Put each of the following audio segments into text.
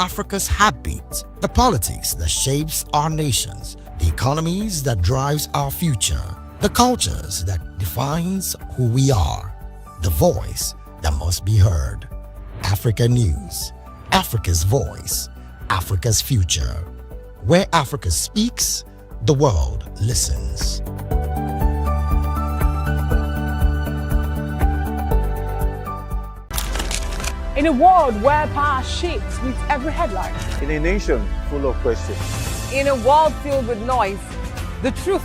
Africa's heartbeat, the politics that shapes our nations, the economies that drives our future, the cultures that defines who we are, the voice that must be heard. Africa News, Africa's voice, Africa's future. Where Africa speaks, the world listens. In a world where power shifts with every headline. In a nation full of questions. In a world filled with noise, the truth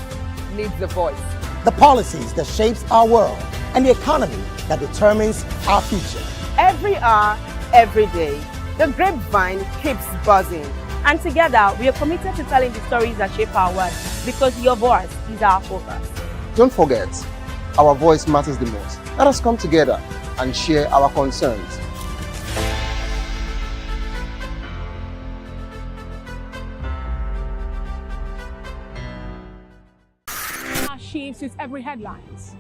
needs a voice. The policies that shapes our world and the economy that determines our future. Every hour, every day, the grapevine keeps buzzing. And together, we are committed to telling the stories that shape our world because your voice is our focus. Don't forget, our voice matters the most. Let us come together and share our concerns. Shifts with every headlines.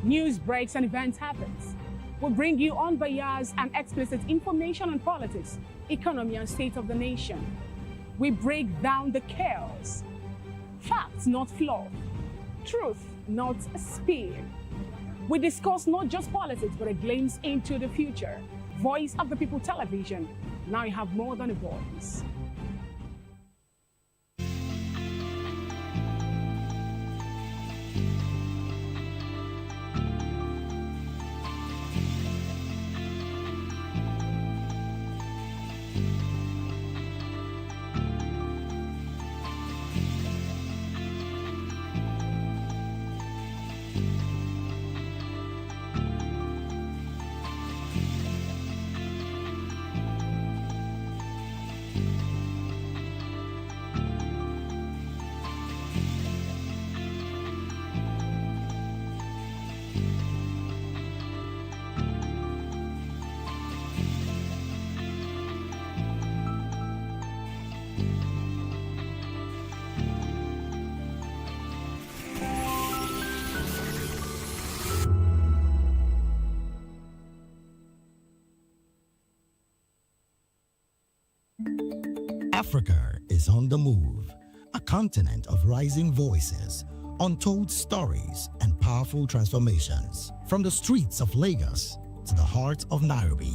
News breaks and events happens. We bring you unbiased and explicit information on politics, economy, and state of the nation. We break down the chaos. Facts, not fluff. Truth, not spin. We discuss not just politics, but a glimpse into the future. Voice of the People Television. Now you have more than a voice. Africa is on the move, a continent of rising voices, untold stories, and powerful transformations. From the streets of Lagos to the heart of Nairobi,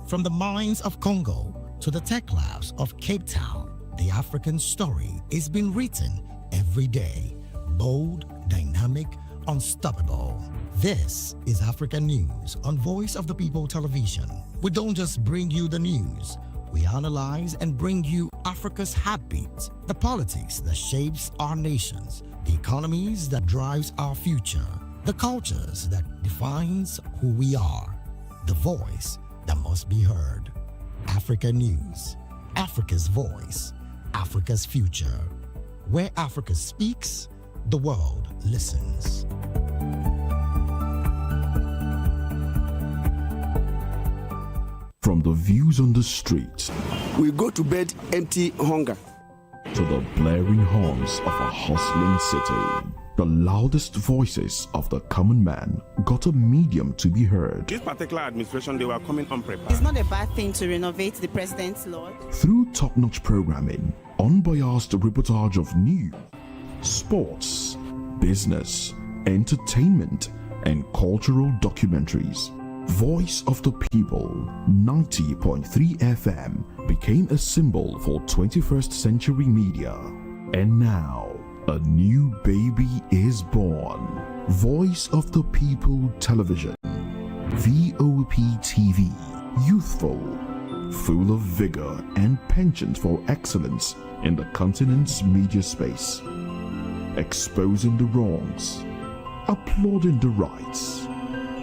from the mines of Congo to the tech labs of Cape Town, the African story is being written every day. Bold, dynamic, unstoppable. This is Africa News on Voice of the People Television. We don't just bring you the news. We analyze and bring you Africa's heartbeat, the politics that shapes our nations, the economies that drives our future, the cultures that defines who we are, the voice that must be heard. Africa News, Africa's voice, Africa's future. Where Africa speaks, the world listens. From the views on the street, we go to bed empty hunger, to the blaring horns of a hustling city, the loudest voices of the common man got a medium to be heard. This particular administration, they were coming unprepared. It's not a bad thing to renovate the president's lawn. Through top-notch programming, unbiased reportage of news, sports, business, entertainment, and cultural documentaries, Voice of the People 90.3 FM became a symbol for 21st century media. And now, a new baby is born. Voice of the People Television, VOP TV, youthful, full of vigor and penchant for excellence in the continent's media space, exposing the wrongs, applauding the rights,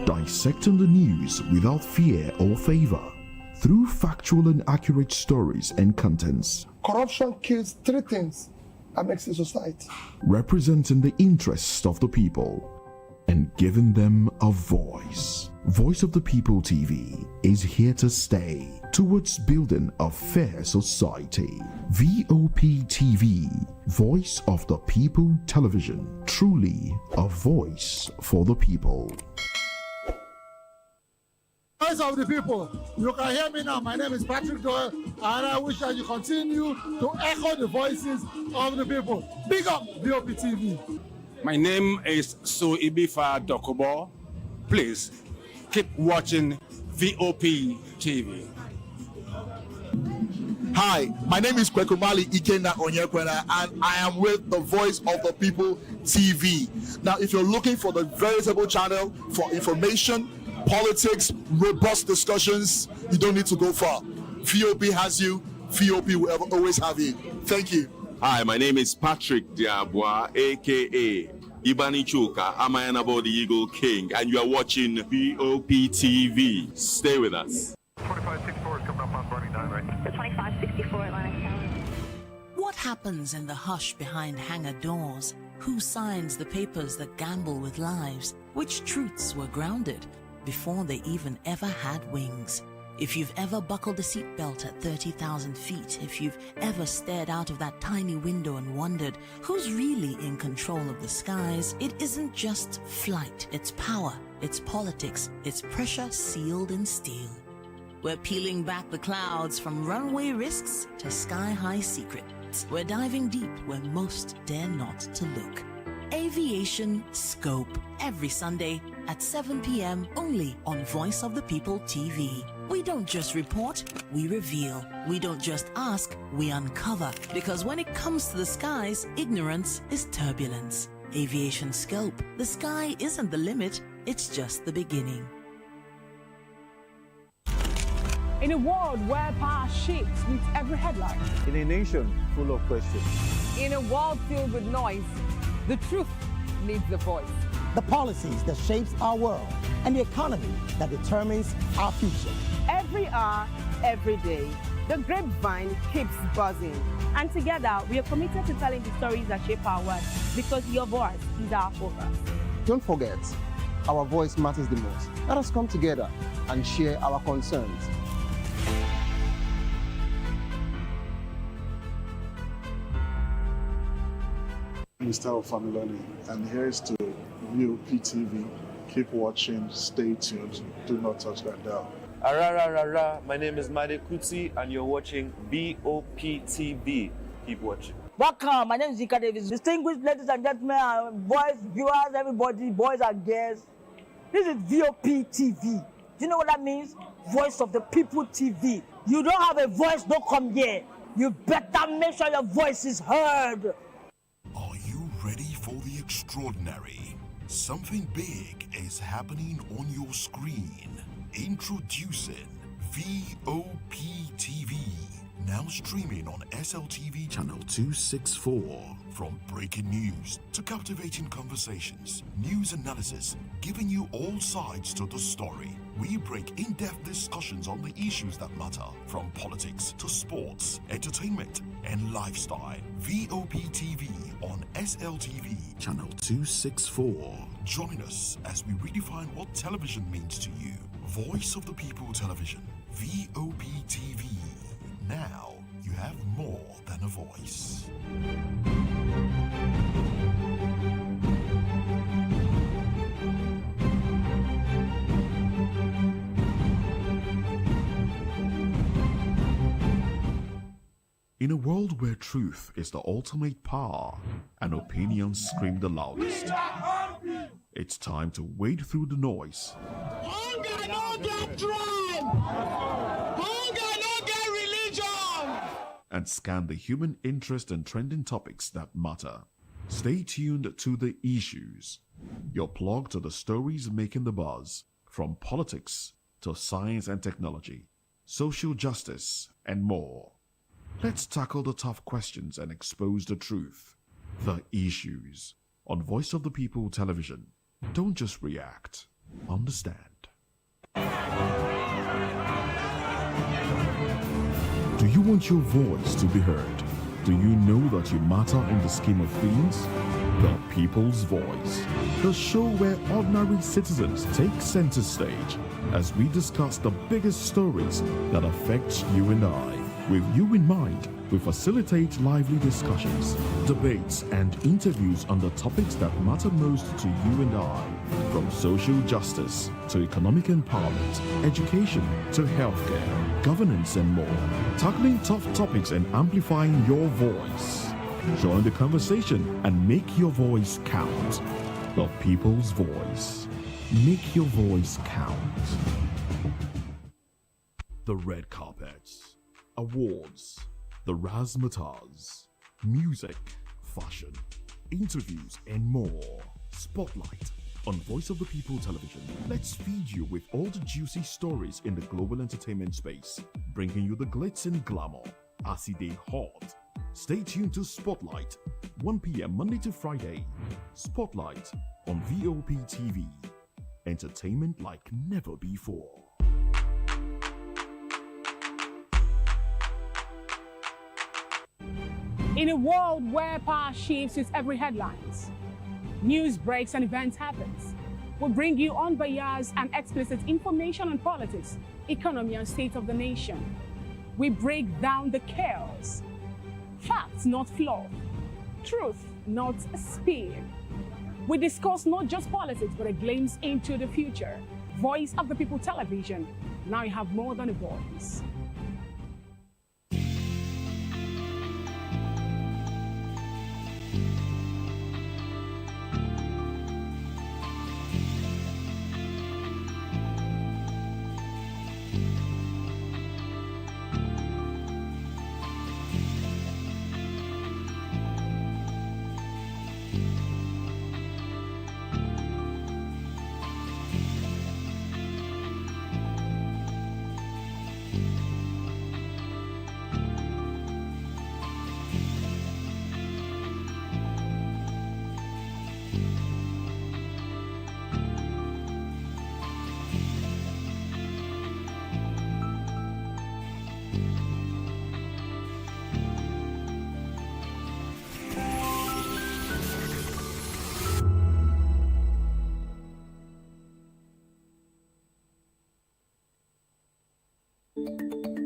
dissecting the news without fear or favor, through factual and accurate stories and contents. Corruption kills three things that makes a society. Representing the interests of the people and giving them a voice. Voice of the People TV is here to stay towards building a fair society. VOP TV, Voice of the People Television, truly a voice for the people. voice of the people. You can hear me now. My name is Patrick Doyle, and I wish that you continue to echo the voices of the people. Big up VOP TV. My name is Suibifa Dokubo. Please keep watching VOP TV. Hi, my name is Kwekumali Ikenda Onyekwena, and I am with the Voice of the People TV. Now, if you're looking for the veritable channel for information, politics, robust discussions, you don't need to go far. VOP has you. VOP will always have you. Thank you. Hi, my name is Patrick Diabwa, aka Ibani Chuka. I'm an about the Eagle King, and you are watching VOP TV. Stay with us. 2564 is coming up on running 9 right. The 2564 Atlantic Tower. What happens in the hush behind hangar doors? Who signs the papers that gamble with lives? Which truths were grounded before they even ever had wings? If you've ever buckled a seatbelt at 30,000 feet, if you've ever stared out of that tiny window and wondered who's really in control of the skies, it isn't just flight, it's power, it's politics, it's pressure sealed in steel. We're peeling back the clouds from runway risks to sky-high secrets. We're diving deep where most dare not to look. Aviation Scope, every Sunday at 7 p.m. only on Voice of the People TV. We don't just report, we reveal. We don't just ask, we uncover. Because when it comes to the skies, ignorance is turbulence. Aviation Scope, the sky isn't the limit, it's just the beginning. In a world where power shapes with every headline. In a nation full of questions. In a world filled with noise, the truth needs a voice. The policies that shapes our world and the economy that determines our future. Every hour, every day, the grapevine keeps buzzing. And together, we are committed to telling the stories that shape our world because your voice is our focus. Don't forget, our voice matters the most. Let us come together and share our concerns. Mr. Ofamiloni, and here's to VOP TV. Keep watching, stay tuned, do not touch that dial. Arararara, my name is Made Kuti, and you're watching VOP TV. Keep watching. Welcome, my name is Zika Davis. Distinguished ladies and gentlemen, boys, viewers, everybody, boys and girls. This is VOP TV. Do you know what that means? Voice of the People TV. You don't have a voice, don't come here. You better make sure your voice is heard. Are you ready for the extraordinary? Something big is happening on your screen. Introducing VOP TV. Now streaming on SLTV channel 264. From breaking news to captivating conversations, news analysis, giving you all sides to the story. We break in-depth discussions on the issues that matter, from politics to sports, entertainment, and lifestyle. VOP TV on SLTV channel 264. Join us as we redefine what television means to you. Voice of the People Television, VOP TV. Now you have more than a voice. In a world where truth is the ultimate power and opinions scream the loudest, it's time to wade through the noise. Hunger no get tribe! Hunger no get religion! And scan the human interest and trending topics that matter. Stay tuned to The Issues, your plug to the stories making the buzz, from politics to science and technology, social justice, and more. Let's tackle the tough questions and expose the truth. The Issues on Voice of the People Television. Don't just react, understand. Do you want your voice to be heard? Do you know that you matter in the scheme of things? The People's Voice, the show where ordinary citizens take center stage as we discuss the biggest stories that affect you and I. With you in mind, we facilitate lively discussions, debates, and interviews on the topics that matter most to you and I, from social justice to economic empowerment, education to healthcare, governance, and more, tackling tough topics and amplifying your voice. Join the conversation and make your voice count. The people's voice. Make your voice count. The red carpets, awards, the razzmatazz, music, fashion, interviews, and more. Spotlight on Voice of the People Television. Let's feed you with all the juicy stories in the global entertainment space, bringing you the glitz and glamour as they hot. Stay tuned to Spotlight, 1 p.m. Monday to Friday. Spotlight on VOP TV. Entertainment like never before. In a world where power shifts its every headlines, news breaks and events happens, we bring you unbiased and explicit information on politics, economy, and state of the nation. We break down the chaos. Facts, not fluff. Truth, not spin. We discuss not just politics, but a glimpse into the future. Voice of the People Television. Now you have more than a voice.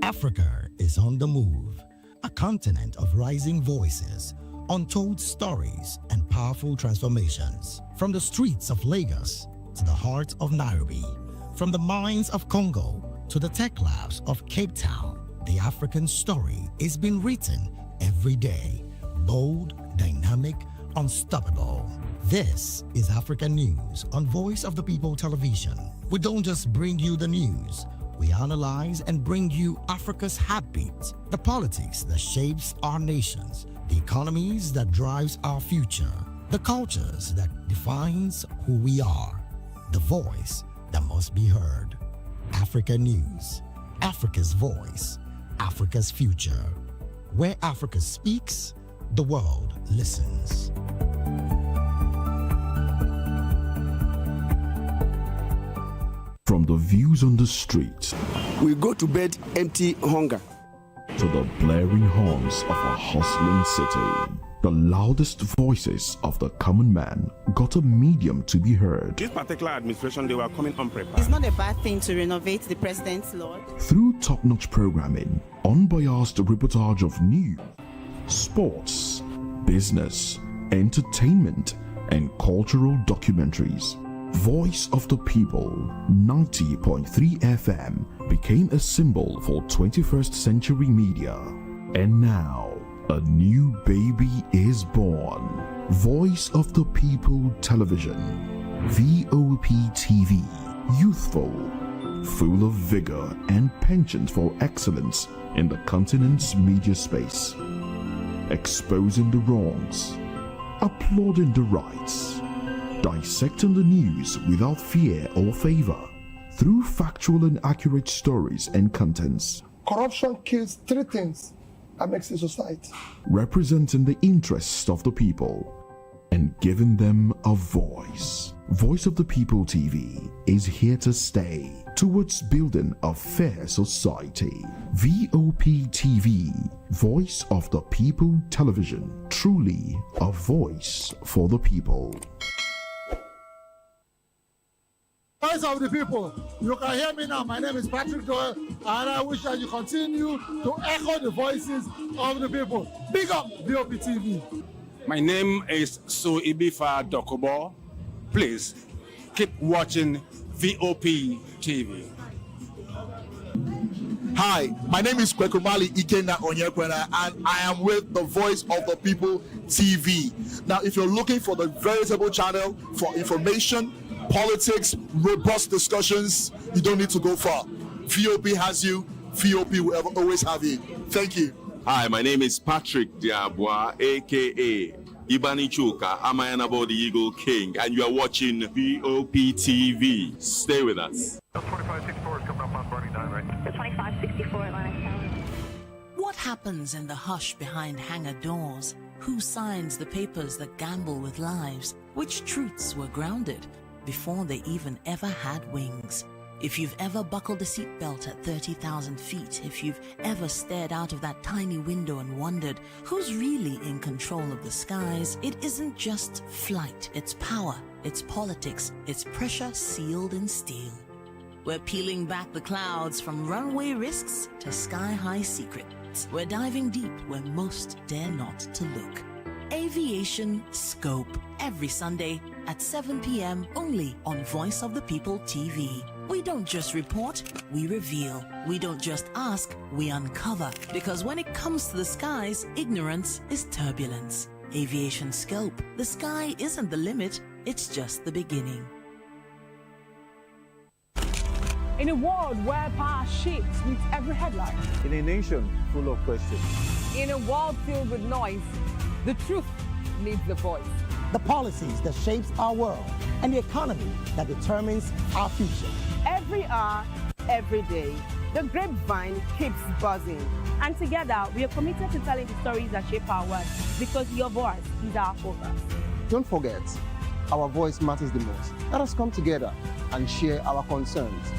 Africa is on the move, a continent of rising voices, untold stories, and powerful transformations. From the streets of Lagos to the heart of Nairobi, from the mines of Congo to the tech labs of Cape Town, the African story is being written every day. Bold, dynamic, unstoppable. This is African News on Voice of the People Television. We don't just bring you the news. We analyze and bring you Africa's heartbeat, the politics that shapes our nations, the economies that drives our future, the cultures that defines who we are, the voice that must be heard. Africa News, Africa's voice, Africa's future. Where Africa speaks, the world listens. From the views on the street, we go to bed empty hunger, to the blaring horns of a hustling city, the loudest voices of the common man got a medium to be heard. This particular administration, they were coming unprepared. It's not a bad thing to renovate the president's lawn. Through top-notch programming, unbiased reportage of news, sports, business, entertainment, and cultural documentaries, Voice of the People 90.3 FM became a symbol for 21st century media. And now, a new baby is born. Voice of the People Television, VOP TV, youthful, full of vigor and penchant for excellence in the continent's media space, exposing the wrongs, applauding the rights, dissecting the news without fear or favor, through factual and accurate stories and contents. Corruption kills three things that makes a society. Representing the interests of the people and giving them a voice. Voice of the People TV is here to stay towards building a fair society. VOP TV, Voice of the People Television, truly a voice for the people. Voice of the people. You can hear me now. My name is Patrick Doyle, and I wish that you continue to echo the voices of the people. Big up VOP TV. My name is Suibifa Dokobo. Please keep watching VOP TV. Hi, my name is Kwekumali Ikenda Onyekwena, and I am with the Voice of the People TV. Now, if you're looking for the veritable channel for information, politics, robust discussions, you don't need to go far. VOP has you. VOP will always have you. Thank you. Hi, my name is Patrick Diabwa, aka Ibani Chuka, Amayanabo the Eagle King, and you are watching VOP TV. Stay with us. 2564 is coming up on Barney 9, right? 2564 Atlantic Tower. What happens in the hush behind hangar doors? Who signs the papers that gamble with lives? Which truths were grounded before they even ever had wings? If you've ever buckled a seatbelt at 30,000 feet, if you've ever stared out of that tiny window and wondered who's really in control of the skies, it isn't just flight, it's power, it's politics, it's pressure sealed in steel. We're peeling back the clouds from runway risks to sky-high secrets. We're diving deep where most dare not to look. Aviation Scope, every Sunday at 7 p.m. only on Voice of the People TV. We don't just report, we reveal. We don't just ask, we uncover. Because when it comes to the skies, ignorance is turbulence. Aviation Scope, the sky isn't the limit, it's just the beginning. In a world where power shapes with every headline. In a nation full of questions. In a world filled with noise, the truth needs a voice. The policies that shapes our world and the economy that determines our future. Every hour, every day, the grapevine keeps buzzing. And together, we are committed to telling the stories that shape our world because your voice is our focus. Don't forget, our voice matters the most. Let us come together and share our concerns.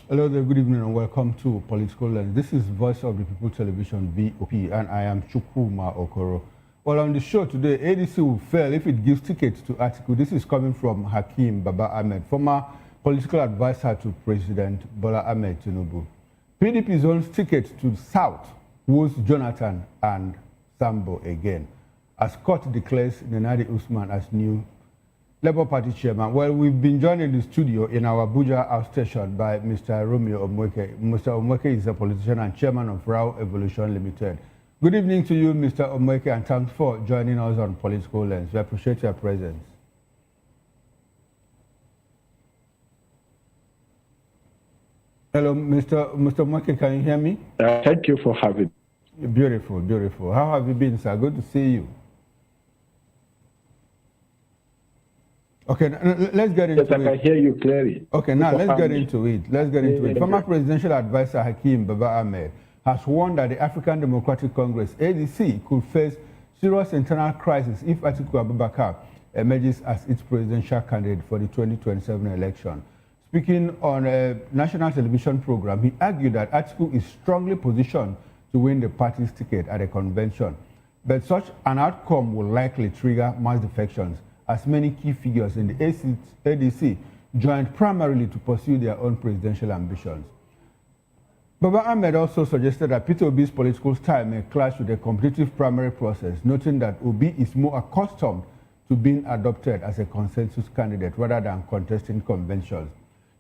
Hello there, good evening and welcome to Political Lens. This is Voice of the People Television, VOP, and I am Chukwuma Okoro. Well, on the show today, ADC will fail if it gives tickets to Atiku. This is coming from Hakeem Baba-Ahmed, former political advisor to President Baba-Ahmed Tinubu. PDP owns tickets to the South, was Jonathan and Sambo again, as court declares Nenadi Usman as new Labour Party chairman. Well, we've been joined in the studio in our Abuja outstation by Mr. Romeo Omweke. Mr. Omweke is a politician and chairman of Rao Evolution Limited. Good evening to you, Mr. Omweke, and thanks for joining us on Political Lens. We appreciate your presence. Hello, Mr. Omweke, can you hear me? Thank you for having me. Beautiful, beautiful. How have you been, sir? Good to see you. Okay, let's get into it. Yes, I can hear you clearly. Okay, now let's get into it. Let's get into it. Former presidential advisor Hakeem Baba-Ahmed has warned that the African Democratic Congress, ADC, could face serious internal crisis if Atiku Abubakar emerges as its presidential candidate for the 2027 election. Speaking on a national television program, he argued that Atiku is strongly positioned to win the party's ticket at a convention, but such an outcome will likely trigger mass defections, as many key figures in the ADC joined primarily to pursue their own presidential ambitions. Baba-Ahmed also suggested that Peter Obi's political style may clash with a competitive primary process, noting that Obi is more accustomed to being adopted as a consensus candidate rather than contesting conventions.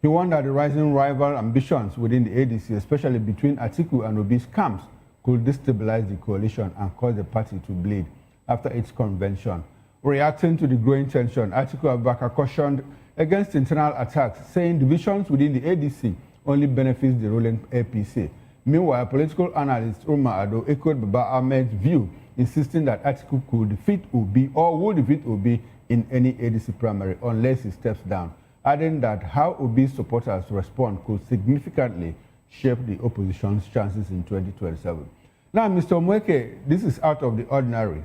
He warned that the rising rival ambitions within the ADC, especially between Atiku and Obi's camps, could destabilize the coalition and cause the party to bleed after its convention. Reacting to the growing tension, Atiku Abubakar cautioned against internal attacks, saying divisions within the ADC only benefits the ruling APC. Meanwhile, political analyst Umar Ado echoed Baba-Ahmed's view, insisting that Atiku could defeat Obi or will defeat Obi in any ADC primary unless he steps down. adding that how Obi's supporters respond could significantly shape the opposition's chances in 2027. Now, Mr. Omweke, this is out of the ordinary.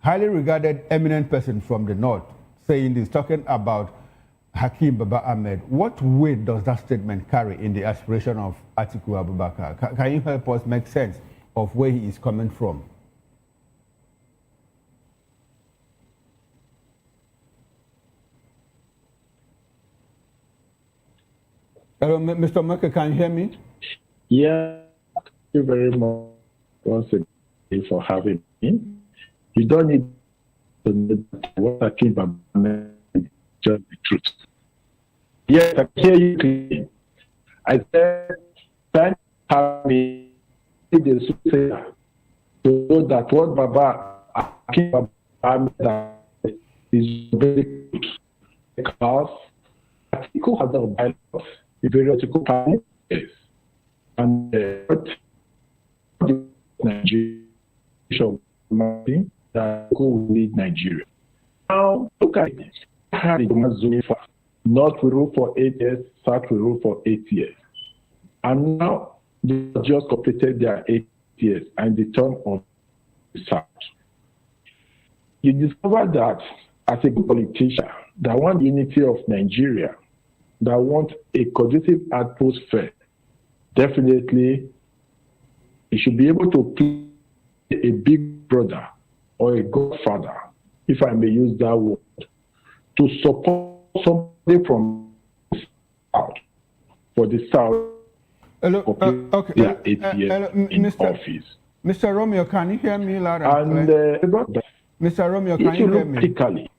Highly regarded eminent person from the north saying this, talking about Hakeem Baba-Ahmed. What weight does that statement carry in the aspiration of Atiku Abubakar? Can you help us make sense of where he is coming from? Hello, Mr. Omweke, can you hear me? Yeah, thank you very much once again for having me. You don't need to know what Hakeem Baba-Ahmed is, just the truth. Yes, I can hear you clearly. I said, thank you for having me the soothsayer to know that what Hakeem Baba-Ahmed is very good because Atiku has not bylaws. The very Atiku party is. And Nigeria that will lead Nigeria. Now look at it. North will rule for 8 years, South will rule for 8 years. And now they just completed their 8 years and the term of the South. You discover that as a good politician that want the unity of Nigeria, that want a conducive atmosphere, definitely you should be able to play a big brother or a godfather, if I may use that word, to support somebody from the South, for the South. Hello, okay. They are 8 years in office. Mr. Romeo, can you hear me loud and clear? Mr. Romeo, can you hear me?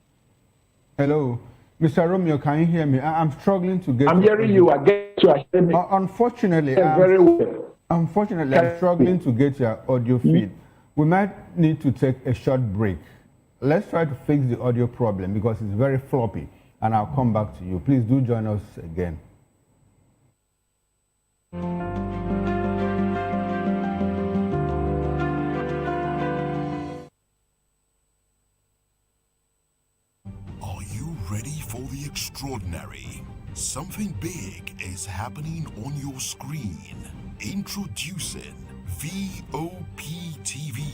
Hello. Mr. Romeo, can you hear me? I'm struggling to get... I'm hearing you. I get you. I hear me. Unfortunately, very well. Unfortunately, I'm struggling to get your audio feed. We might need to take a short break. Let's try to fix the audio problem because it's very floppy, and I'll come back to you. Please do join us again. Are you ready for the extraordinary? Something big is happening on your screen. Introducing VOP TV,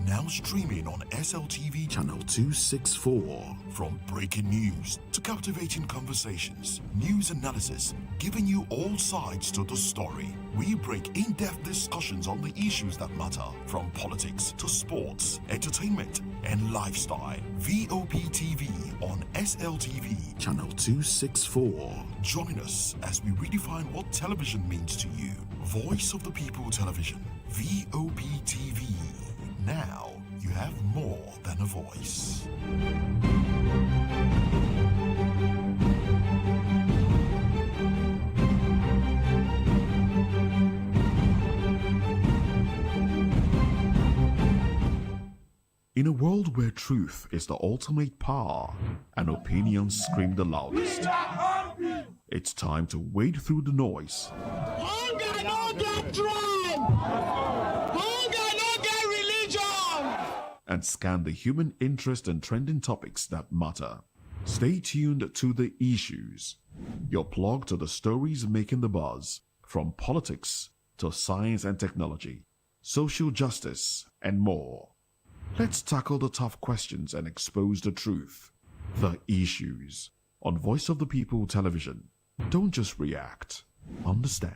now streaming on SLTV channel 264. From breaking news to captivating conversations, news analysis, giving you all sides to the story. We break in-depth discussions on the issues that matter, from politics to sports, entertainment, and lifestyle. VOP TV on SLTV channel 264. Join us as we redefine what television means to you. Voice of the People Television, VOP TV. Now you have more than a voice. In a world where truth is the ultimate power and opinions scream the loudest, it's time to wade through the noise. Hunger no get tribe. Hunger no get religion. And scan the human interest and trending topics that matter. Stay tuned to The Issues, your plug to the stories making the buzz, from politics to science and technology, social justice, and more. Let's tackle the tough questions and expose the truth. The Issues on Voice of the People Television. Don't just react, understand.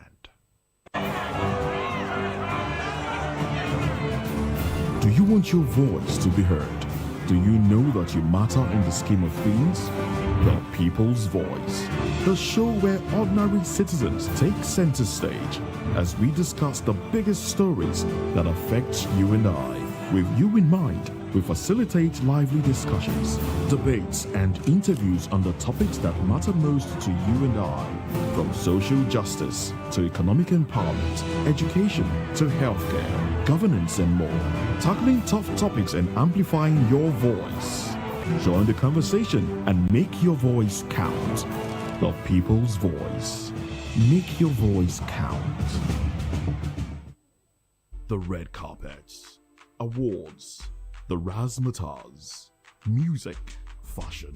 Do you want your voice to be heard? Do you know that you matter in the scheme of things? The People's Voice, the show where ordinary citizens take center stage as we discuss the biggest stories that affect you and I. With you in mind, we facilitate lively discussions, debates, and interviews on the topics that matter most to you and I, from social justice to economic empowerment, education to healthcare, governance, and more, tackling tough topics and amplifying your voice. Join the conversation and make your voice count. The People's Voice. Make your voice count. The red carpets, awards, the razzmatazz, music, fashion,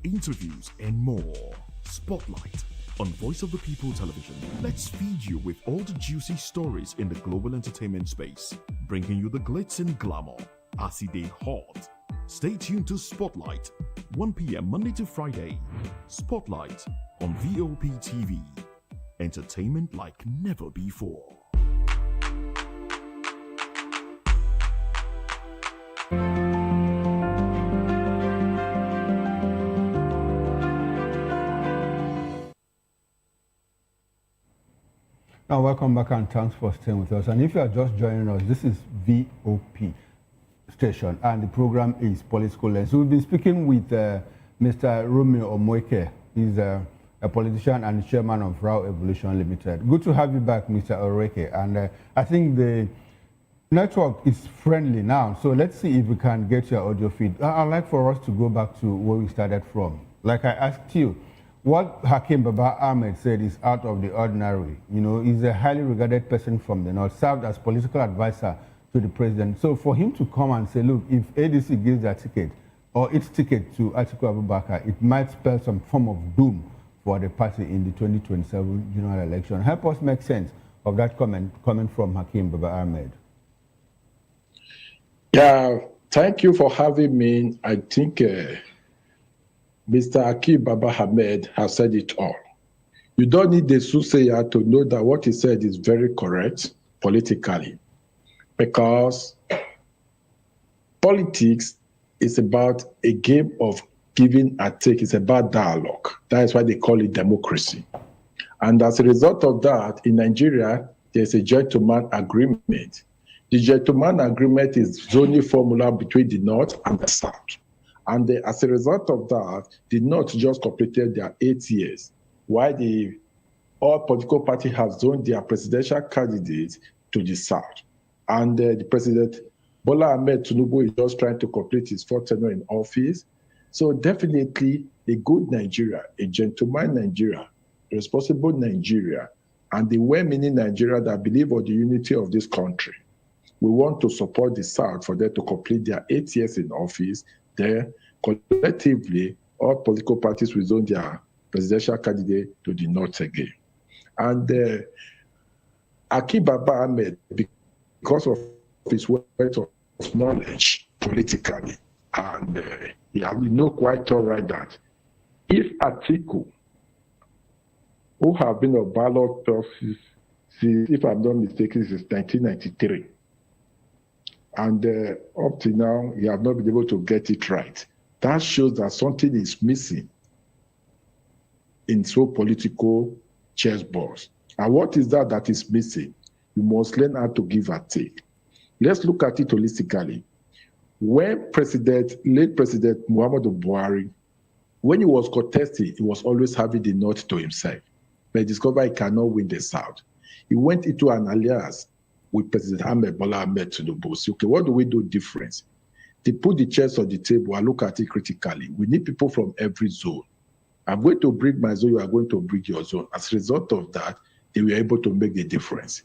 interviews, and more. Spotlight on Voice of the People Television. Let's feed you with all the juicy stories in the global entertainment space, bringing you the glitz and glamour as it is hot. Stay tuned to Spotlight, 1 p.m. Monday to Friday. Spotlight on VOP TV. Entertainment like never before. Now, welcome back and thanks for staying with us. And if you are just joining us, this is VOP station and the program is Political Lens. We've been speaking with Mr. Romeo Omoike. He's a politician and chairman of Rao Evolution Limited. Good to have you back, Mr. Oreke. And I think the network is friendly now, so let's see if we can get your audio feed. I'd like for us to go back to where we started from. Like I asked you, what Hakeem Baba-Ahmed said is out of the ordinary. You know, he's a highly regarded person from the north, served as political advisor to the president. So for him to come and say, look, if ADC gives their ticket or its ticket to Atiku Abubakar, it might spell some form of doom for the party in the 2027 general election. Help us make sense of that comment coming from Hakeem Baba-Ahmed. Yeah, thank you for having me. I think Mr. Hakeem Baba-Ahmed has said it all. You don't need the soothsayer to know that what he said is very correct politically, because politics is about a game of giving and take. It's about dialogue. That is why they call it democracy. And as a result of that, in Nigeria, there's a gentleman agreement. The gentleman agreement is zoning formula between the North and the South. And as a result of that, the North just completed their 8 years, while all political parties have zoned their presidential candidates to the South. And the President Bola-Ahmed Tinubu is just trying to complete his 4th tenure in office. So definitely a good Nigeria, a gentleman Nigeria, a responsible Nigeria, and the well-meaning Nigeria that believe in the unity of this country. We want to support the South for them to complete their 8 years in office. There, collectively, all political parties will zone their presidential candidate to the North again. And Hakeem Baba-Ahmed, because of his wealth of knowledge politically, and we know quite all right that if Atiku, who have been a ballot office since, if I'm not mistaken, since 1993, and up to now, he have not been able to get it right. That shows that something is missing in so political chessboards. And what is that is missing? You must learn how to give and take. Let's look at it holistically. When late President Muhammadu Buhari, when he was contesting, he was always having the North to himself. But he discovered he cannot win the South. He went into an alliance with President Ahmed Bola-Ahmed Tinubu. So, okay, what do we do different? They put the chairs on the table and look at it critically. We need people from every zone. I'm going to bring my zone, you are going to bring your zone. As a result of that, they were able to make the difference.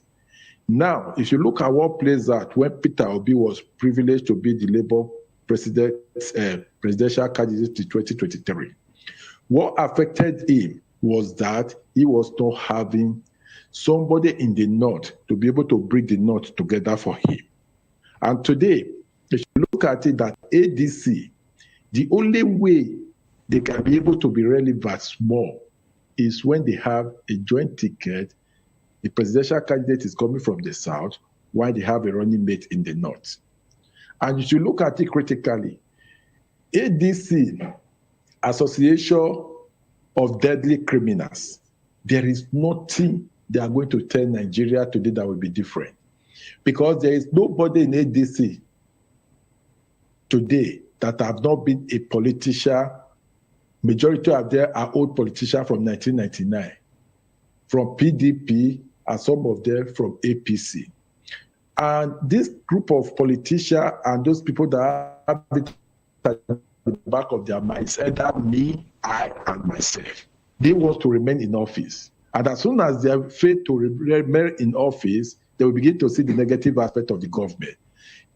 Now, if you look at what plays out when Peter Obi was privileged to be the Labour presidential candidate in 2023, what affected him was that he was not having somebody in the North to be able to bring the North together for him. And today, if you look at it, that ADC, the only way they can be able to be relevant more is when they have a joint ticket. The presidential candidate is coming from the South, while they have a running mate in the North. And if you look at it critically, ADC, Association of Deadly Criminals, there is nothing they are going to tell Nigeria today that will be different. Because there is nobody in ADC today that have not been a politician. Majority of them are old politicians from 1999, from PDP, and some of them from APC. And this group of politicians and those people that have it at the back of their minds, either me, I, and myself, they want to remain in office. And as soon as they have failed to remain in office, they will begin to see the negative aspect of the government.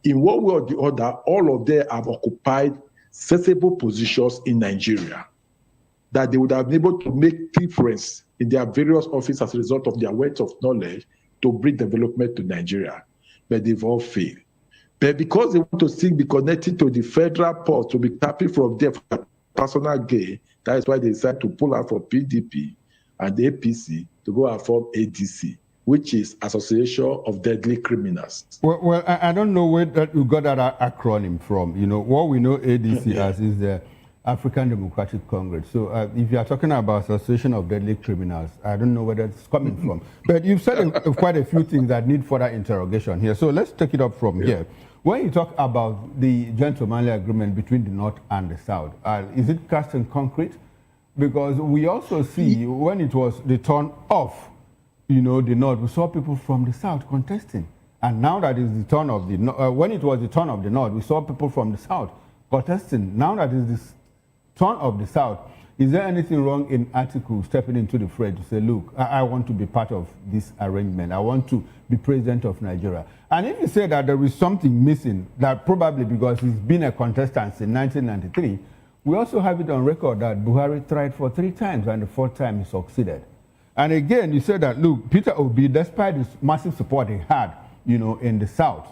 In one way or the other, all of them have occupied sensible positions in Nigeria. that they would have been able to make difference in their various offices as a result of their wealth of knowledge to bring development to Nigeria. But they've all failed. But because they want to still be connected to the federal port, to be tapping from there for their personal gain, that is why they decided to pull out from PDP and the APC to go and form ADC, which is Association of Deadly Criminals. Well, I don't know where that you got that acronym from. You know, what we know ADC as is the African Democratic Congress. So if you are talking about Association of Deadly Criminals, I don't know where that's coming from. But you've said quite a few things that need further interrogation here. So let's take it up from here. When you talk about the gentlemanly agreement between the North and the South, is it cast in concrete? Because we also see when it was the turn of, the North, we saw people from the South contesting. And now that is the turn of the when it was the turn of the North, we saw people from the South contesting. Now that is the turn of the South, is there anything wrong in Atiku stepping into the fray to say, look, I want to be part of this arrangement. I want to be president of Nigeria. And if you say that there is something missing, that probably because he's been a contestant since 1993, we also have it on record that Buhari tried for 3 times and the 4th time he succeeded. And again, you said that, look, Peter Obi, despite this massive support he had, in the South,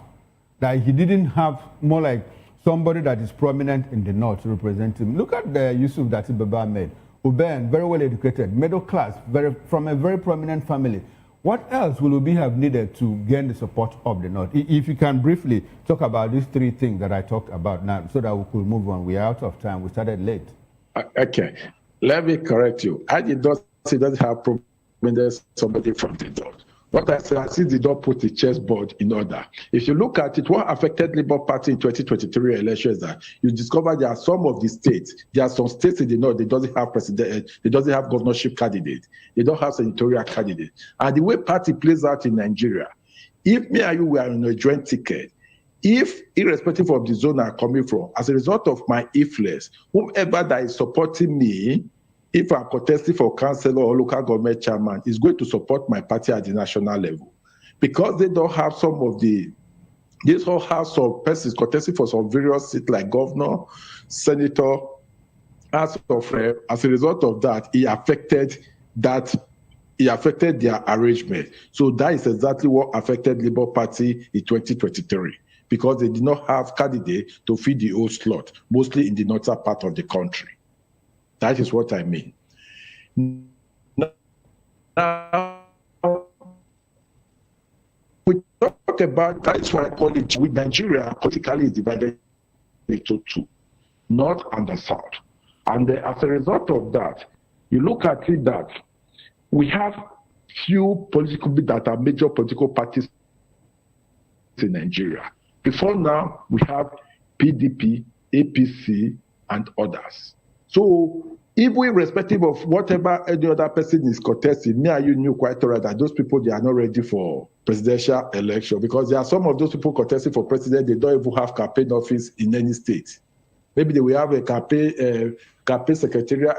that he didn't have more like somebody that is prominent in the North to represent him. Look at the Yusuf Dati Baba-Ahmed, Uben, very well educated, middle class, from a very prominent family. What else will Obi have needed to gain the support of the North? If you can briefly talk about these 3 things that I talked about now so that we could move on. We are out of time. We started late. Okay. Let me correct you. I did not say that have prominent somebody from the North. What I said, I see they don't put the chessboard in order. If you look at it, what affected Labour Party in 2023 elections is that you discover there are some of the states, there are some states in the North, they doesn't have president, they doesn't have governorship candidate, they don't have senatorial candidate. And the way party plays out in Nigeria, if me and you were on a joint ticket, if irrespective of the zone I'm coming from, as a result of my influence, whoever that is supporting me, if I'm contesting for councillor or local government chairman, is going to support my party at the national level. Because they don't have some of the, this whole house of persons contesting for some various seats like governor, senator, as of rep. As a result of that, it affected their arrangement. So that is exactly what affected Labour Party in 2023, because they did not have candidates to fill the whole slot, mostly in the northern part of the country. That is what I mean. Now, we talk about, that's why I call it, with Nigeria, politically is divided into 2, North and the South. And as a result of that, you look at it that we have few political that are major political parties in Nigeria. Before now, we have PDP, APC, and others. So, even irrespective of whatever any other person is contesting, me and you knew quite alright that those people, they are not ready for presidential election, because there are some of those people contesting for president, they don't even have campaign office in any state. Maybe they will have a campaign secretariat,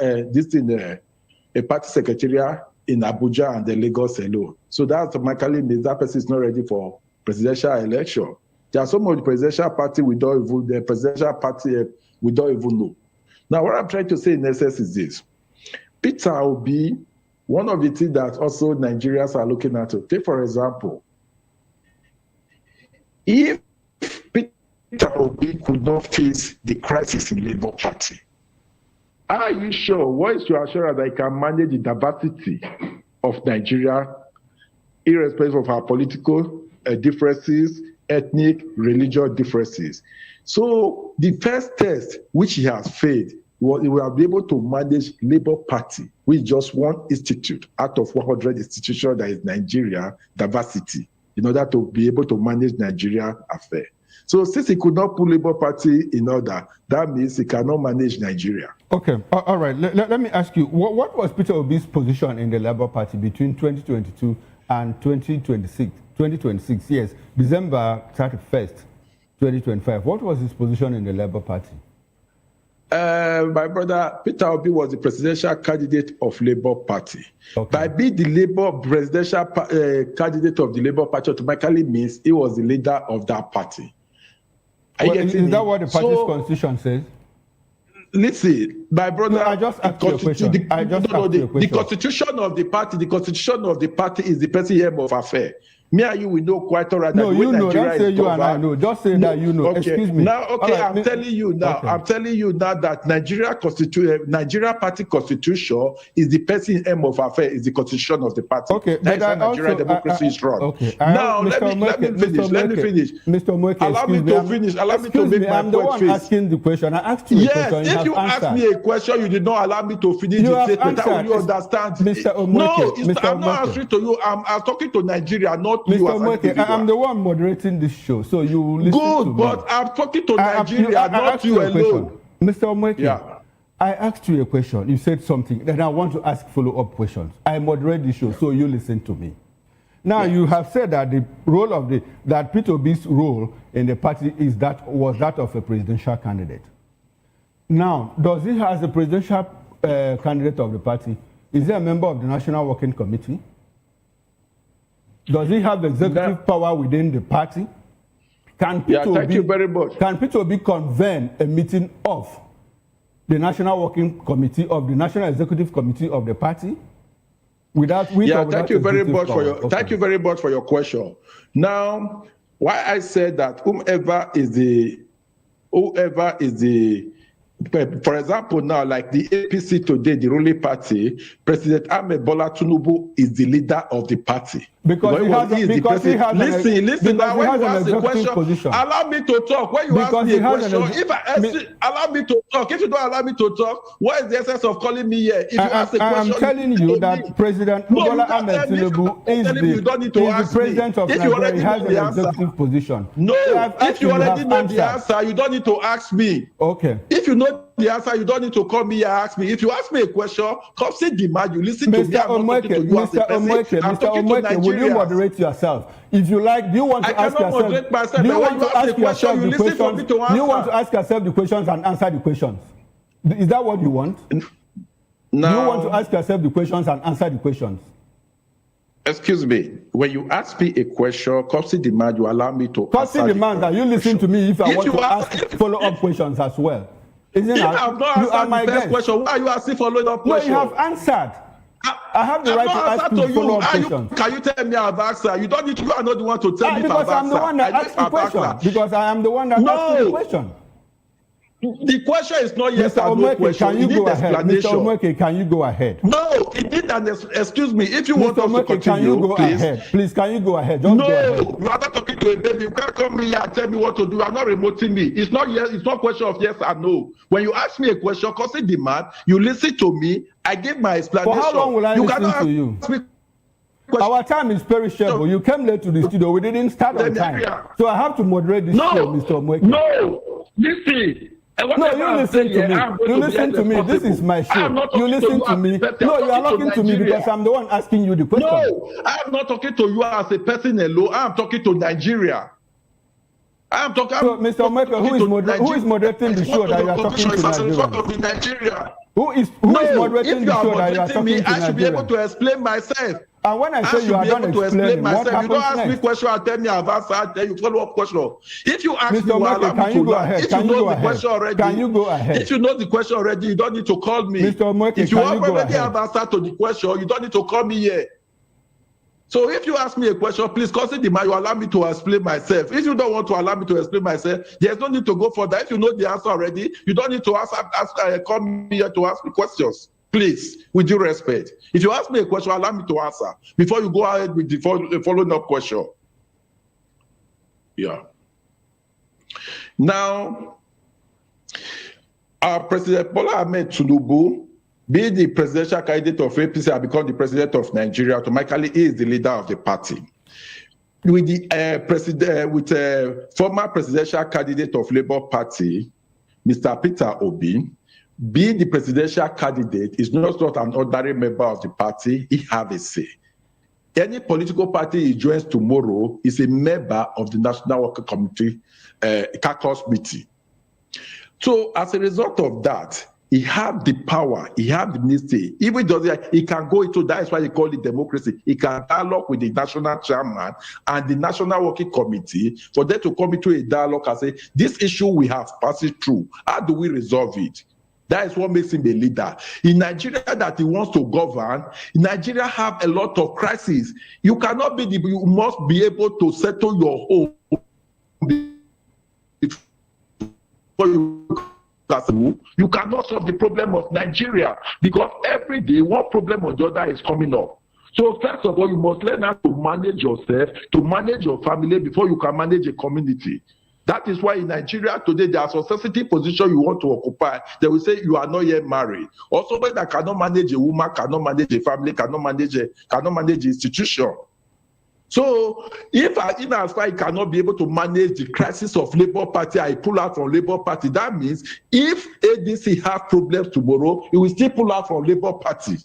a party secretariat in Abuja and the Lagos alone. So that automatically means that person is not ready for presidential election. There are some of the presidential party we don't even know. Now, what I'm trying to say in essence is this. Peter Obi, one of the things that also Nigerians are looking at, take for example, if Peter Obi could not face the crisis in Labour Party, are you sure, what is your assurance that he can manage the diversity of Nigeria, irrespective of our political differences, ethnic, religious differences? So the first test which he has failed, he will be able to manage Labour Party, which is just one institute out of 100 institutions that is Nigeria diversity, in order to be able to manage Nigeria affair. So since he could not put Labour Party in order, that means he cannot manage Nigeria. Okay, all right. Let me ask you, what was Peter Obi's position in the Labour Party between 2022 and 2026? 2026, yes, December 31st, 2025. What was his position in the Labour Party? My brother, Peter Obi was the presidential candidate of Labour Party. Okay. By being the Labour presidential candidate of the Labour Party automatically means he was the leader of that party. Well, is that what the party's constitution says? Listen, my brother. No, I just asked you a question. The constitution of the party. The constitution of the party is the person here of affair. Me and you, we know quite all right. No, you know. Don't say you and I know. Just say that you know. Okay. Excuse me. Now, okay, right, I'm telling you now. Okay. I'm telling you now that Nigeria party constitution is the person aim of affair. Is the constitution of the party. Okay, that is why Nigeria democracy is run. Okay. Now let me finish. Mr. Mweke, allow me to finish. Allow me to make my point. I'm the one asking the question. I asked you a question. Yes, if you ask me a question, you did not allow me to finish the statement. How will you understand? Mr. No, I'm not answering to you. I'm talking to Nigeria, not you. Mr. Mweke, I'm the one moderating this show, so you listen to me. Good, but I'm talking to Nigeria, not you alone. Mr. Mweke, I asked you a question. You said something. Then I want to ask follow-up questions. I moderate the show, so you listen to me. Now, you have said that the role of that Peter Obi's role in the party was that of a presidential candidate. Now, does he has a presidential candidate of the party? Is he a member of the National Working Committee? Does he have executive power within the party? Can Peter Obi convene a meeting of the National Working Committee, of the National Executive Committee of the party? Thank you very much for your question. Now, why I said that whoever is the for example, now, like the APC today, the ruling party, President Ahmed Bola Tinubu is the leader of the party. Listen, now when you ask the question, allow me to talk. When you ask me a question, allow me to talk. If you don't allow me to talk, what is the essence of calling me here? If you ask a question, I'm telling you that President Bola Ahmed Tinubu is the president of Nigeria. He has an executive position. No, if you already know the answer, you don't need to ask me. Okay. If you know the answer, you don't need to come here and ask me. If you ask me a question, come sit the man, you listen to me. I'm not talking to you as a person. I'm talking to Nigeria. Will you moderate yourself? If you like, do you want to ask yourself? Do you want to ask yourself the questions? Do you want to ask yourself the questions and answer the questions? Is that what you want? No. Do you want to ask yourself the questions and answer the questions? Excuse me. When you ask me a question, Kopsi demand you allow me to answer the demand that you listen to me if I want to ask follow-up questions as well. Isn't if I've not answered the first question, why are you asking follow-up questions? No, you have answered. I have the right to ask you follow-up questions. Can you tell me I've answered? You don't need to. You are not the one to tell me if I've answered. Because I'm the one that asked the question. Because I am the one that asked the question. The question is not yes or no question. Can you go ahead? Mr. Mweke, can you go ahead? No, it did an excuse me. If you want us to continue, can you go ahead? Please, can you go ahead? Just go ahead. You are not talking to a baby. You can't come here and tell me what to do. I'm not remoting me. It's not yes. It's not a question of yes or no. When you ask me a question, cause it demand, you listen to me. I give my explanation. For how long will I listen to you? Our time is perishable. You came late to the studio. We didn't start on time. So I have to moderate this show, Mr. Mweke. No, listen. No, you listen to me. You listen to me. This is my show. You listen to me. No, you are talking to me because I'm the one asking you the question. No, I'm not talking to you as a person alone. I'm talking to Nigeria. I'm talking. So, Mr. Mweke, who is moderating the show that you are talking to Nigeria? Who is moderating the show that you are talking to Nigeria? I should be able to explain myself. And when I say you are done explaining, what happens next? You don't ask me question and tell me I've answered, then you follow up question. If you ask Mr. me, Mweke, can you go ahead? If you know the question already, can you go ahead? If you know the question already, you don't need to call me. Mr. Mweke, if you already have answered to the question, you don't need to call me here. So if you ask me a question, please consider the man. You allow me to explain myself. If you don't want to allow me to explain myself, there's no need to go further. If you know the answer already, you don't need to call me here to ask me questions. Please, with due respect. If you ask me a question, allow me to answer before you go ahead with the following up question. Yeah. Now, our President Baba-Ahmed Tinubu, being the presidential candidate of APC, and become the president of Nigeria, automatically is the leader of the party. With the former presidential candidate of Labour Party, Mr. Peter Obi, being the presidential candidate is not an ordinary member of the party. He has a say. Any political party he joins tomorrow is a member of the National Working Committee caucus meeting. So as a result of that, he have the power, he have the ministry. Even though he can go into, that is why they call it democracy. He can dialogue with the national chairman and the National Working Committee for them to come into a dialogue and say, this issue we have passed it through. How do we resolve it? That is what makes him a leader. In Nigeria that he wants to govern, Nigeria have a lot of crises. You cannot be you must be able to settle your home before you cannot solve the problem of Nigeria, because every day one problem or the other is coming up. So first of all, you must learn how to manage yourself, to manage your family before you can manage a community. That is why in Nigeria today, there are some sensitive position you want to occupy. They will say you are not yet married. Or somebody that cannot manage a woman, cannot manage a family, cannot manage an institution. So if I cannot be able to manage the crisis of Labour Party, I pull out from Labour Party. That means if ADC have problems tomorrow, it will still pull out from Labour Party.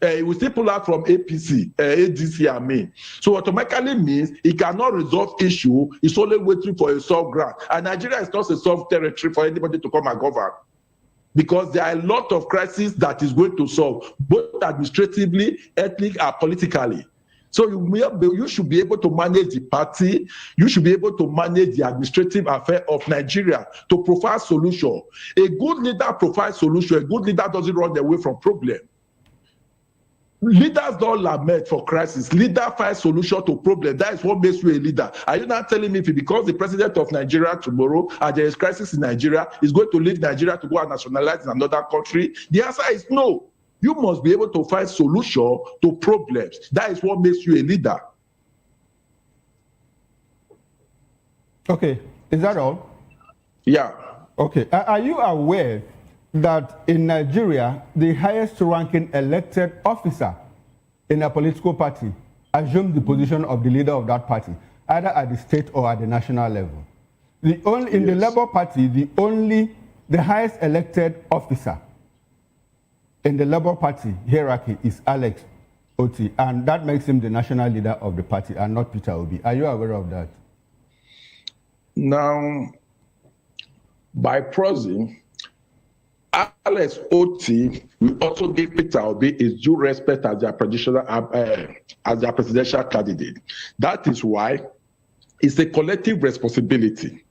It will still pull out from ADC, I mean. So automatically means it cannot resolve issue. It's only waiting for a soft ground. And Nigeria is not a soft territory for anybody to come and govern, because there are a lot of crises that is going to solve, both administratively, ethnically, and politically. So you should be able to manage the party. You should be able to manage the administrative affair of Nigeria to provide solution. A good leader provides solution. A good leader doesn't run away from problem. Leaders don't lament for crisis. Leader finds solution to problem. That is what makes you a leader. Are you not telling me if he becomes the president of Nigeria tomorrow and there is crisis in Nigeria, he's going to leave Nigeria to go and nationalize in another country? The answer is no. You must be able to find solution to problems. That is what makes you a leader. Okay, is that all? Yeah. Okay, are you aware that in Nigeria, the highest ranking elected officer in a political party assumes the position of the leader of that party, either at the state or at the national level? In the Labour Party, the highest elected officer in the Labour Party hierarchy is Alex Oti, and that makes him the national leader of the party and not Peter Obi. Are you aware of that? Now, by proxy, Alex Oti will also give Peter Obi his due respect as their presidential candidate. That is why it's a collective responsibility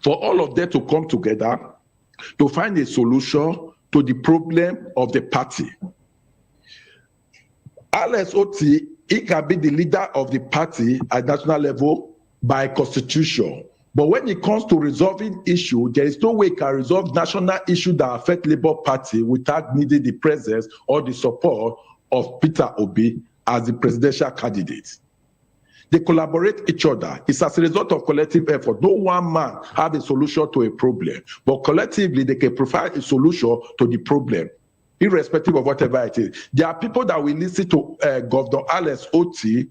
for all of them to come together to find a solution to the problem of the party. Alex Oti, he can be the leader of the party at national level by constitution. But when it comes to resolving issue, there is no way he can resolve national issue that affect Labour Party without needing the presence or the support of Peter Obi as the presidential candidate. They collaborate each other. It's as a result of collective effort. No one man have a solution to a problem, but collectively they can provide a solution to the problem, irrespective of whatever it is. There are people that will listen to Governor Alex Oti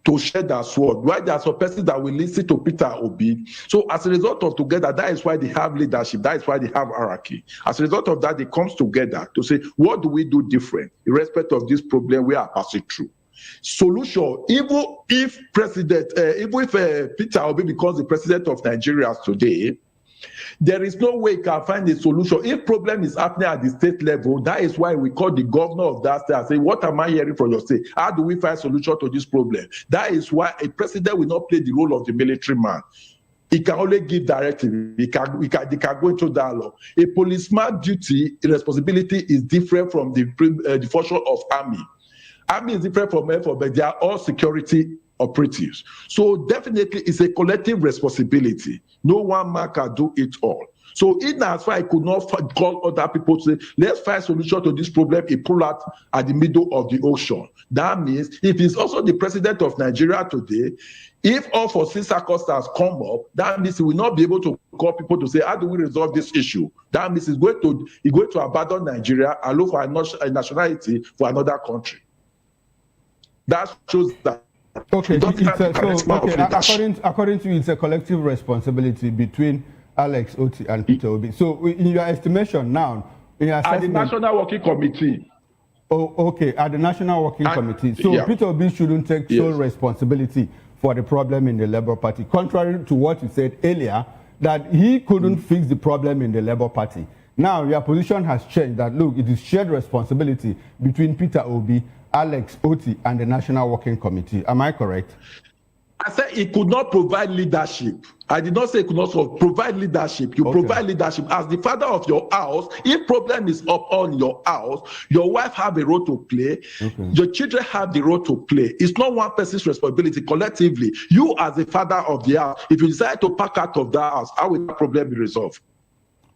to share their sword, while there are some persons that will listen to Peter Obi. So as a result of together, that is why they have leadership, that is why they have hierarchy. As a result of that, they comes together to say, what do we do different, irrespective of this problem we are passing through? Solution, even if Peter Obi becomes the president of Nigeria today, there is no way you can find a solution. If problem is happening at the state level, that is why we call the governor of that state and say, what am I hearing from your state? How do we find solution to this problem? That is why a president will not play the role of the military man. He can only give directive. They can go into dialogue. A policeman's duty, responsibility is different from the function of army. Army is different from Air Force, but they are all security operatives. So definitely it's a collective responsibility. No one man can do it all. So in as far I could not call other people to say, let's find solution to this problem, he pull out at the middle of the ocean. That means if he's also the president of Nigeria today, if all foreseen circumstances come up, that means he will not be able to call people to say, how do we resolve this issue? That means he's going to abandon Nigeria and look for a nationality for another country. That shows that. Okay, according to you, it's a collective responsibility between Alex Oti and Peter Obi. So, in your estimation now, in your assessment, at the National Working Committee. Oh, okay, at the National Working Committee. So, yeah. Peter Obi shouldn't take sole responsibility for the problem in the Labour Party, contrary to what you said earlier, that he couldn't fix the problem in the Labour Party. Now, your position has changed. That look, it is shared responsibility between Peter Obi, Alex Oti, and the National Working Committee. Am I correct? I said he could not provide leadership. I did not say he could not provide leadership. You provide leadership as the father of your house. If problem is upon your house, your wife have a role to play. Your children have the role to play. It's not one person's responsibility. Collectively, you as the father of the house, if you decide to pack out of the house, how will that problem be resolved?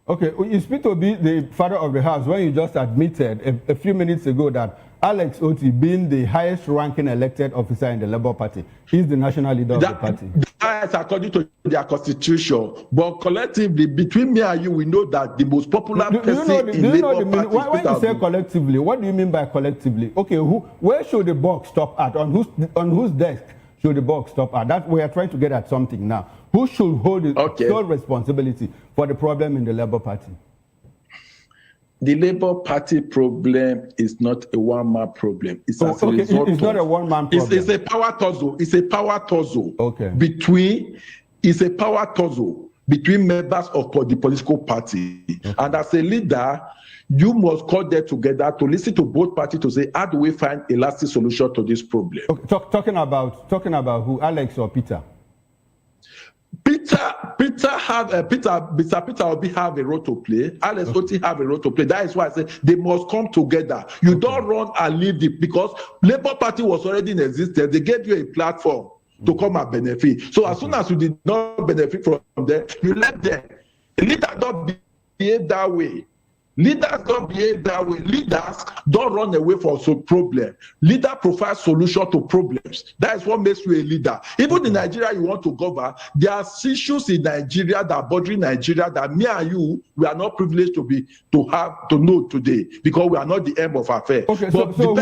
Okay, you speak to be the father of the house when you just admitted a few minutes ago that Alex Otti, being the highest ranking elected officer in the Labour Party, is the national leader of the party. That is according to their constitution. But collectively, between me and you, we know that the most popular person in Labour Party. When you say collectively, what do you mean by collectively? Okay, where should the buck stop at? On whose desk should the buck stop at? That we are trying to get at something now. Who should hold the sole responsibility for the problem in the Labour Party? The Labour Party problem is not a one-man problem. It's not a one-man problem. It's a power tussle. It's a power tussle. It's a power tussle between members of the political party. And as a leader, you must call them together to listen to both parties to say, how do we find a lasting solution to this problem? Talking about who, Alex or Peter? Mr. Peter Obi have a role to play. Alex Otti have a role to play. That is why I say they must come together. You don't run and leave because Labour Party was already in existence. They gave you a platform to come and benefit. So as soon as you did not benefit from them, you left them. Leaders don't behave that way. Leaders don't behave that way. Leaders don't run away from some problem. Leader provides solution to problems. That is what makes you a leader. Even in Nigeria, you want to govern. There are issues in Nigeria that are bothering Nigeria that me and you, we are not privileged to know today because we are not the end of affairs. So who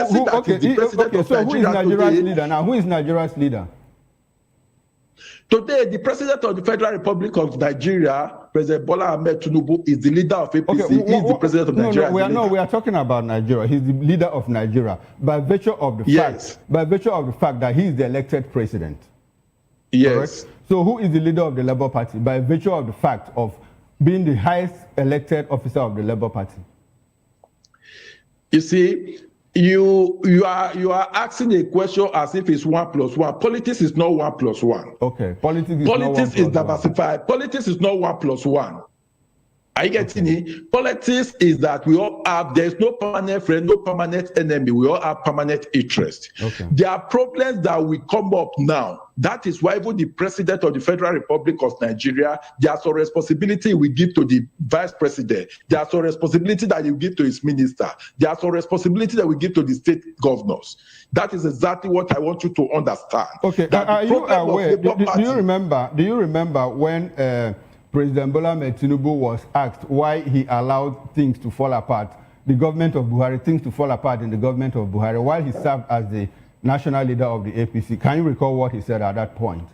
is Nigeria's leader now? Who is Nigeria's leader? Today, the president of the Federal Republic of Nigeria, President Baba-Ahmed Tinubu, is the leader of APC. He is the president of Nigeria. We are talking about Nigeria. He's the leader of Nigeria by virtue of the fact that he is the elected president. Yes. Correct? So who is the leader of the Labour Party by virtue of the fact of being the highest elected officer of the Labour Party? You see, you are asking a question as if it's 1 + 1. Politics is not 1 + 1. Okay. Politics is diversified. Politics is not 1 + 1. Are you getting it? Politics is that we all have, there's no permanent friend, no permanent enemy. We all have permanent interest. There are problems that will come up now. That is why even the president of the Federal Republic of Nigeria, there's a responsibility we give to the vice president. There's a responsibility that you give to his minister. There's a responsibility that we give to the state governors. That is exactly what I want you to understand. Okay, are you aware? Do you remember when President Baba-Ahmed Tinubu was asked why he allowed things to fall apart, the government of Buhari, things to fall apart in the government of Buhari, while he served as the national leader of the APC? Can you recall what he said at that point?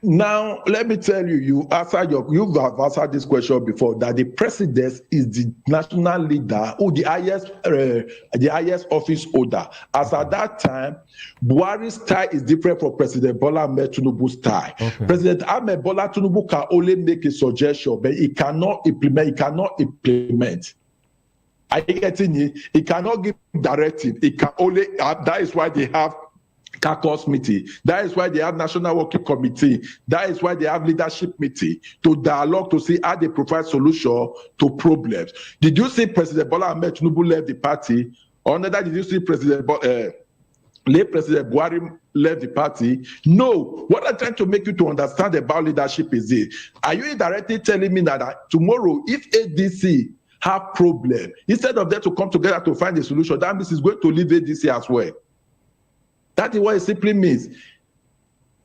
Now, let me tell you, you've answered this question before, that the president is the national leader or the highest office holder. As at that time, Buhari's style is different from President Bola-Ahmed Tinubu's style. President Ahmed Bola Tinubu can only make a suggestion, but he cannot implement. Are you getting it? He cannot give directive. He can only, that is why they have caucus meeting. That is why they have national working committee. That is why they have leadership meeting to dialogue to see how they provide solution to problems. Did you see President Bola-Ahmed Tinubu left the party? Or neither did you see late President Buhari left the party? No. What I'm trying to make you to understand about leadership is this. Are you indirectly telling me that tomorrow, if ADC have problem, instead of them to come together to find a solution, that means it's going to leave ADC as well? That is what it simply means.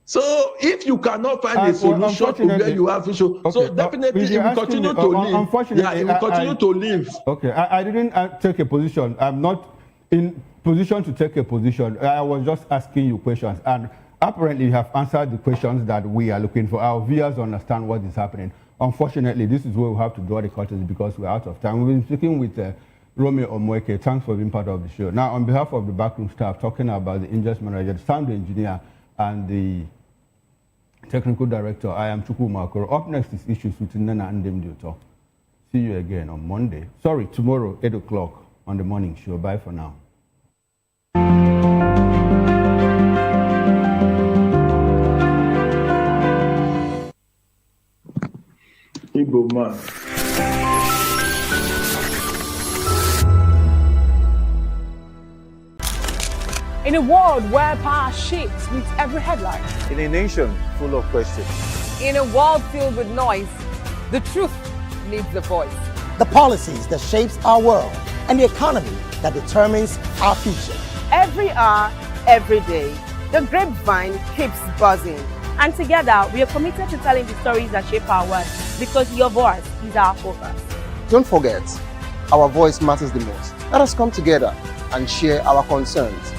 So if you cannot find a solution to where you have issue, so definitely it will continue to live. Unfortunately, it will continue to live. Okay, I didn't take a position. I'm not in position to take a position. I was just asking you questions, and apparently you have answered the questions that we are looking for. Our viewers understand what is happening. Unfortunately, this is where we have to draw the curtains because we're out of time. We've been speaking with Romeo Omweke. Thanks for being part of the show. Now, on behalf of the backroom staff, talking about the Ingest manager, the sound engineer, and the technical director, I am Chuku Makoro. Up next is Issues with Nana and Demdioto. See you again on Monday. Sorry, tomorrow, 8 o'clock on the morning show. Bye for now. Igbo man. In a world where power shifts with every headline. In a nation full of questions. In a world filled with noise, the truth needs a voice. The policies that shapes our world and the economy that determines our future. Every hour, every day, the grapevine keeps buzzing. And together, we are committed to telling the stories that shape our world because your voice is our focus. Don't forget, our voice matters the most. Let us come together and share our concerns.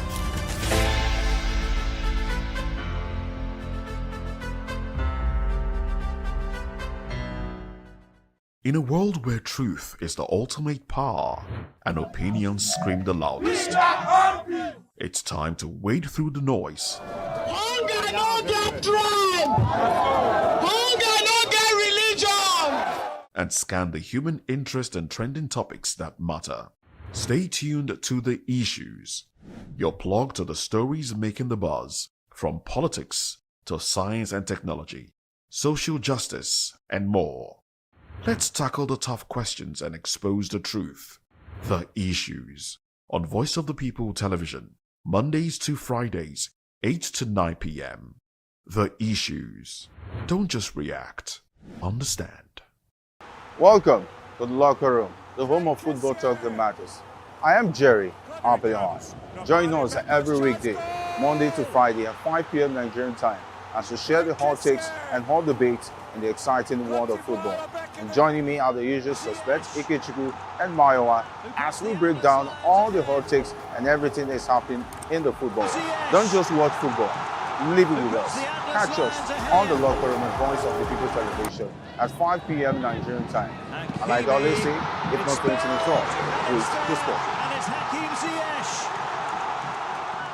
In a world where truth is the ultimate power and opinions scream the loudest, it's time to wade through the noise. Hunger no get tribe. Hunger no get religion. And scan the human interest and trending topics that matter. Stay tuned to The Issues, your plug to the stories making the buzz, from politics to science and technology, social justice, and more. Let's tackle the tough questions and expose the truth. The Issues on Voice of the People Television, Mondays to Fridays, 8 to 9 p.m. The Issues. Don't just react, understand. Welcome to the Locker Room, the home of football talk that matters. I am Jerry Apelhon. Join us every weekday, Monday to Friday at 5 p.m. Nigerian time, as we share the hot takes and hot debates in the exciting world of football. And joining me are the usual suspects, Ikechukwu and Mayowa, as we break down all the hot takes and everything that's happening in the football. Don't just watch football, live it with us. Catch us on the Locker Room and Voice of the People Television at 5 p.m. Nigerian time. And like I always say, if not 20 minutes off, please the sport. And it's Hakeem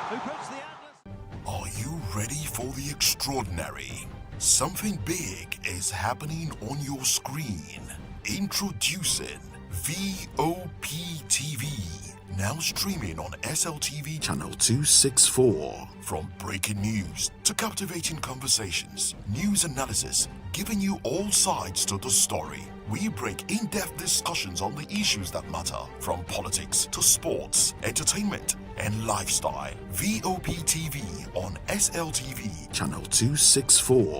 who puts the Are you ready for the extraordinary? Something big is happening on your screen. Introducing VOP TV. Now streaming on SLTV channel 264. From breaking news to captivating conversations, news analysis, giving you all sides to the story. We break in-depth discussions on the issues that matter, from politics to sports, entertainment, and lifestyle. VOP TV on SLTV channel 264.